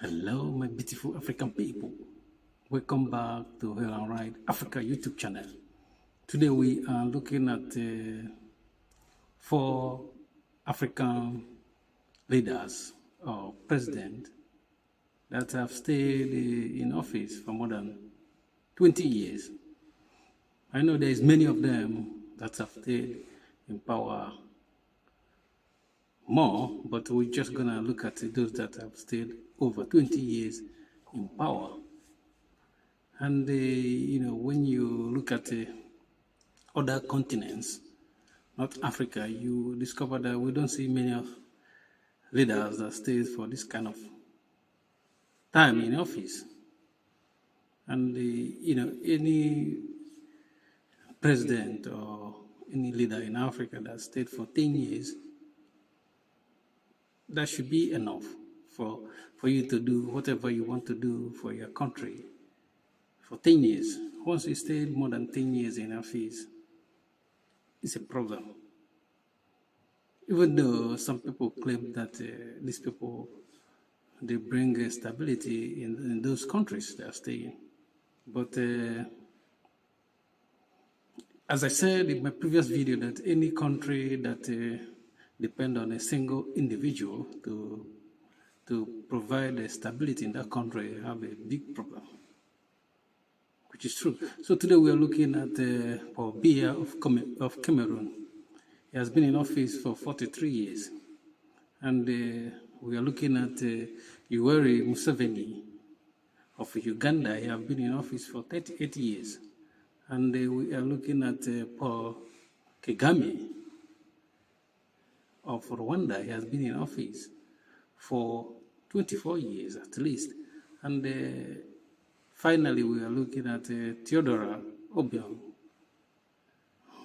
Hello, my beautiful African people. Welcome back to Hell and Ride Africa YouTube channel. Today we are looking at four African leaders or presidents that have stayed in office for more than 20 years. I know there is many of them that have stayed in power more, but we're just gonna look at those that have stayed over 20 years in power. And when you look at other continents, not Africa, you discover that we don't see many of leaders that stay for this kind of time in office. And any president or any leader in Africa that stayed for 10 years, that should be enough for you to do whatever you want to do for your country for 10 years. Once you stay more than 10 years in office, it's a problem. Even though some people claim that these people, they bring stability in those countries they are staying. But as I said in my previous video, that any country that depend on a single individual to provide stability in that country have a big problem, which is true. So today we are looking at Paul Biya of Cameroon. He has been in office for 43 years. And we are looking at Yoweri Museveni of Uganda. He has been in office for 38 years. And we are looking at Paul Kagame of Rwanda. He has been in office for 24 years at least. And finally, we are looking at Theodora Obiang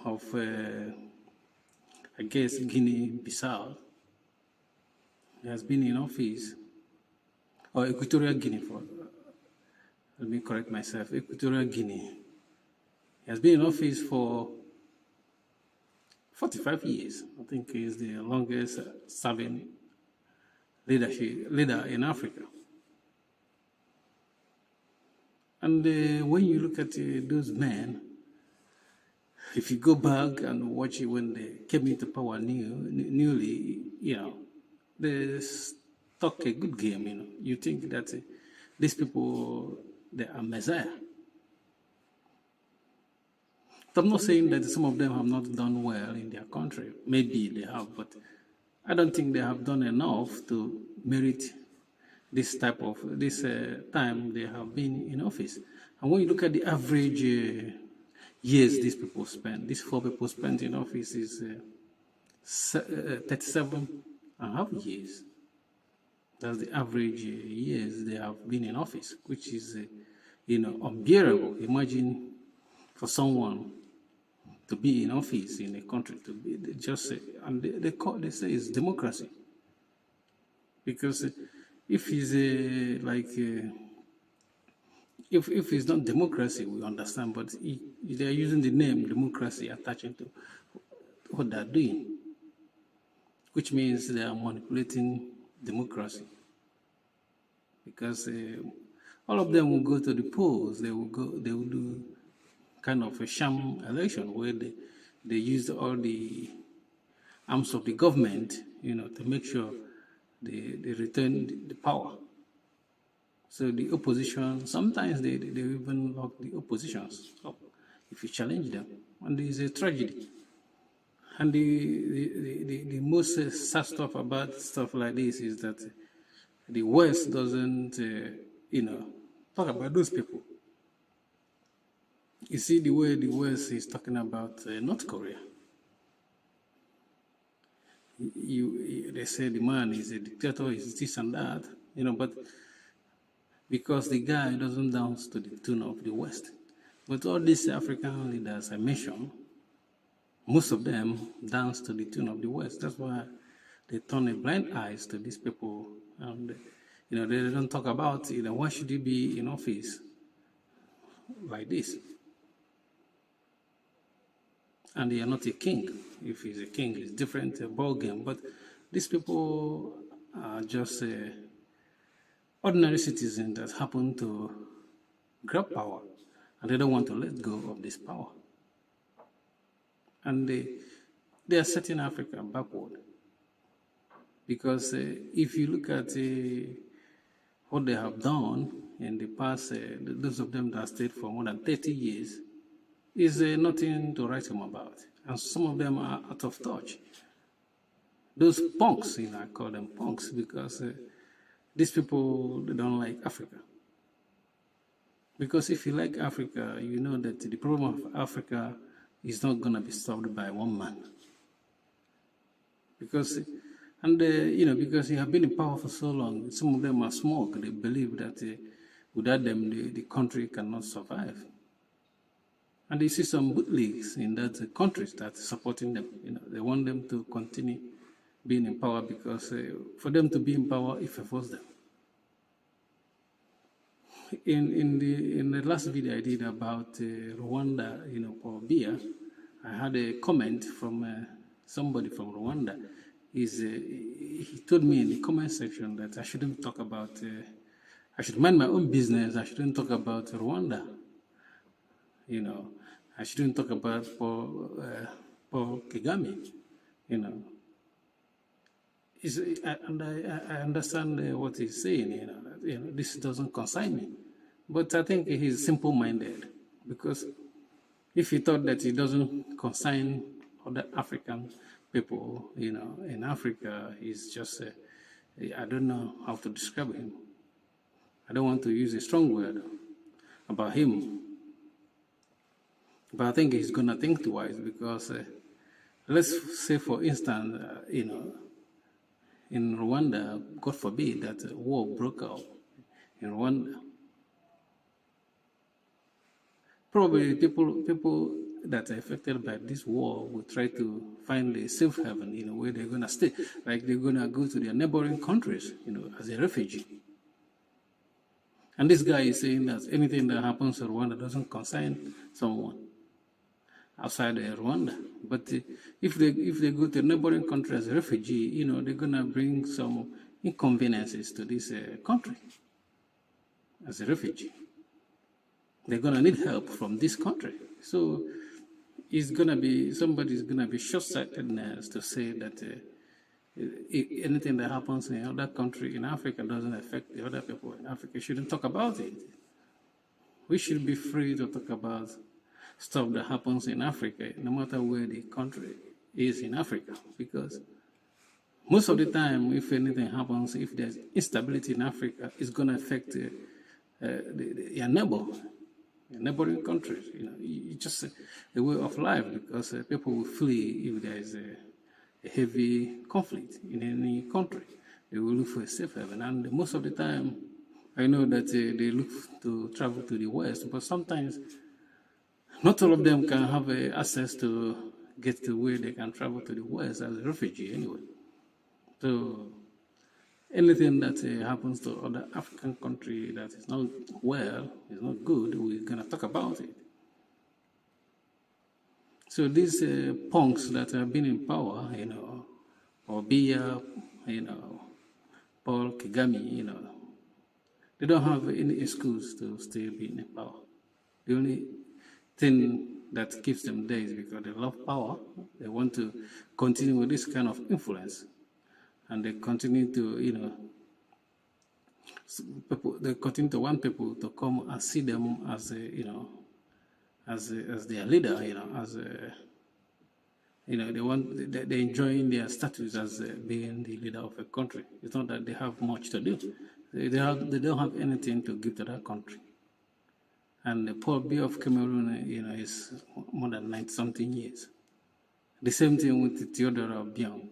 of, I guess, Guinea-Bissau. He has been in office, or Equatorial Guinea, let me correct myself, Equatorial Guinea. He has been in office for 45 years. I think he is the longest serving leader in Africa. And when you look at those men, if you go back and watch it when they came into power newly, they talk a good game. You think that these people, they are messiah. I'm not saying that some of them have not done well in their country. Maybe they have, but I don't think they have done enough to merit this type of time they have been in office. And when you look at the average years these people spend, these four people spent in office is 37 and a half years. That's the average years they have been in office, which is unbearable. Imagine for someone to be in office in a country, to be just and they say it's democracy, because if he's if it's not democracy, we understand, but they are using the name democracy attaching to what they're doing, which means they are manipulating democracy, because all of them will go to the polls. They will do kind of a sham election where they use all the arms of the government, to make sure they return the power. So the opposition, sometimes they even lock the oppositions up if you challenge them, and it's a tragedy. And the most sad stuff about stuff like this is that the West doesn't, talk about those people. You see the way the West is talking about North Korea. They say the man is a dictator, is this and that, but because the guy doesn't dance to the tune of the West. But all these African leaders I mentioned, most of them dance to the tune of the West. That's why they turn a blind eyes to these people, and they don't talk about why should you be in office like this. And they are not a king. If he's a king, it's different ball game. But these people are just ordinary citizens that happen to grab power, and they don't want to let go of this power. And they are setting Africa backward. Because if you look at what they have done in the past, those of them that stayed for more than 30 years, is nothing to write home about. And some of them are out of touch. Those punks, I call them punks because these people, they don't like Africa. Because if you like Africa, you know that the problem of Africa is not going to be solved by one man. Because, because you have been in power for so long, some of them are small. They believe that without them, the country cannot survive. And you see some bootlegs in that countries that are supporting them. They want them to continue being in power because for them to be in power, it favors them. In the last video I did about Rwanda, Paul Biya, I had a comment from somebody from Rwanda. He told me in the comment section that I shouldn't talk about, I should mind my own business. I shouldn't talk about Rwanda. I shouldn't talk about Paul Kagame. And I understand what he's saying. This doesn't concern me. But I think he's simple-minded, because if he thought that it doesn't concern other African people, in Africa, he's just, I don't know how to describe him. I don't want to use a strong word about him. But I think he's going to think twice, because let's say, for instance, in Rwanda, God forbid that war broke out in Rwanda. Probably people that are affected by this war will try to find a safe haven, where they're going to stay. Like they're going to go to their neighboring countries, as a refugee. And this guy is saying that anything that happens in Rwanda doesn't concern someone outside Rwanda. But if they go to a neighboring country as a refugee, they're going to bring some inconveniences to this country as a refugee. They're going to need help from this country. So somebody's going to be short-sightedness to say that anything that happens in other country in Africa doesn't affect the other people in Africa. Shouldn't talk about it. We should be free to talk about stuff that happens in Africa, no matter where the country is in Africa, because most of the time, if anything happens, if there's instability in Africa, it's going to affect your neighboring countries. It's just a way of life, because people will flee if there is a heavy conflict in any country. They will look for a safe haven, and most of the time, I know that they look to travel to the West, but sometimes not all of them can have access to get to where they can travel to the West as a refugee anyway. So anything that happens to other African country that is not well, is not good, we're going to talk about it. So these punks that have been in power, or Biya, Paul Kagame, they don't have any excuse to still be in power. The only thing that keeps them there is because they love power. They want to continue with this kind of influence, and they continue to, they continue to want people to come and see them as as their leader, they're enjoying their status as being the leader of a country. It's not that they have much to do. They don't have anything to give to that country. And the Paul Biya of Cameroon, is more than 90-something years. The same thing with Theodore Obiang.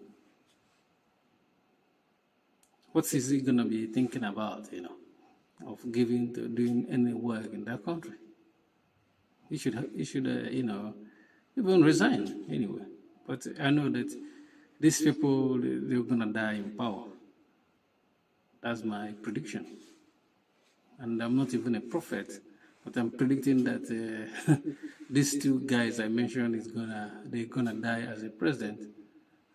What is he going to be thinking about, of doing any work in that country? He should even resign anyway. But I know that these people, they're going to die in power. That's my prediction. And I'm not even a prophet, but I'm predicting that these two guys I mentioned they're gonna die as a president,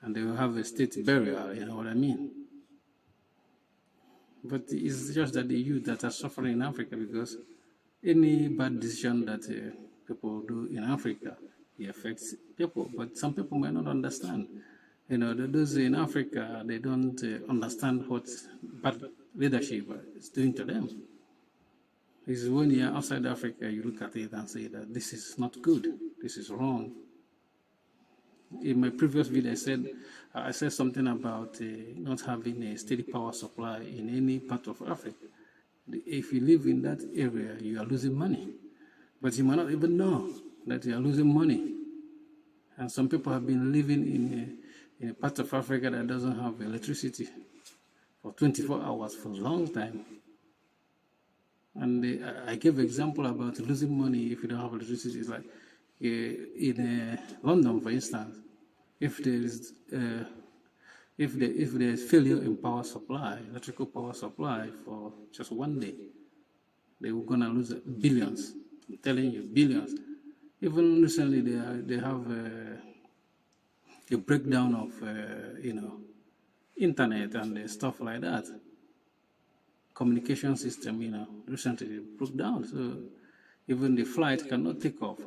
and they will have a state burial. You know what I mean? But it's just that the youth that are suffering in Africa, because any bad decision that people do in Africa, it affects people. But some people might not understand. You know, those in Africa, they don't understand what bad leadership is doing to them. It's when you're outside Africa, you look at it and say that this is not good, this is wrong. In my previous video, I said something about not having a steady power supply in any part of Africa. If you live in that area, you are losing money, but you might not even know that you are losing money. And some people have been living in a part of Africa that doesn't have electricity for 24 hours for a long time. And I gave an example about losing money if you don't have electricity. It's like in London, for instance, if there's failure in power supply, electrical power supply for just one day, they were gonna lose billions. I'm telling you, billions. Even recently, they have a breakdown of internet and stuff like that. Communication system, recently broke down, so even the flight cannot take off.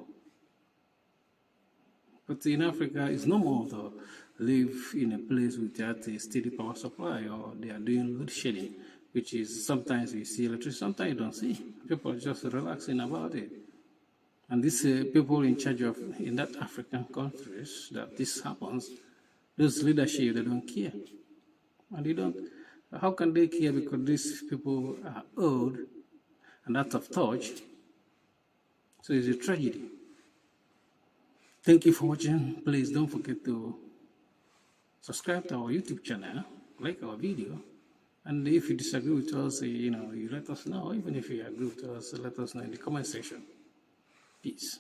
But in Africa, it's normal to live in a place without a steady power supply, or they are doing load shedding, which is sometimes you see electricity, sometimes you don't see. People are just relaxing about it. And these people in charge of, in that African countries, that this happens, those leadership, they don't care. And they don't. How can they care? Because these people are old and out of touch. So it's a tragedy. Thank you for watching. Please don't forget to subscribe to our YouTube channel, like our video. And if you disagree with us, you let us know. Even if you agree with us, let us know in the comment section. Peace.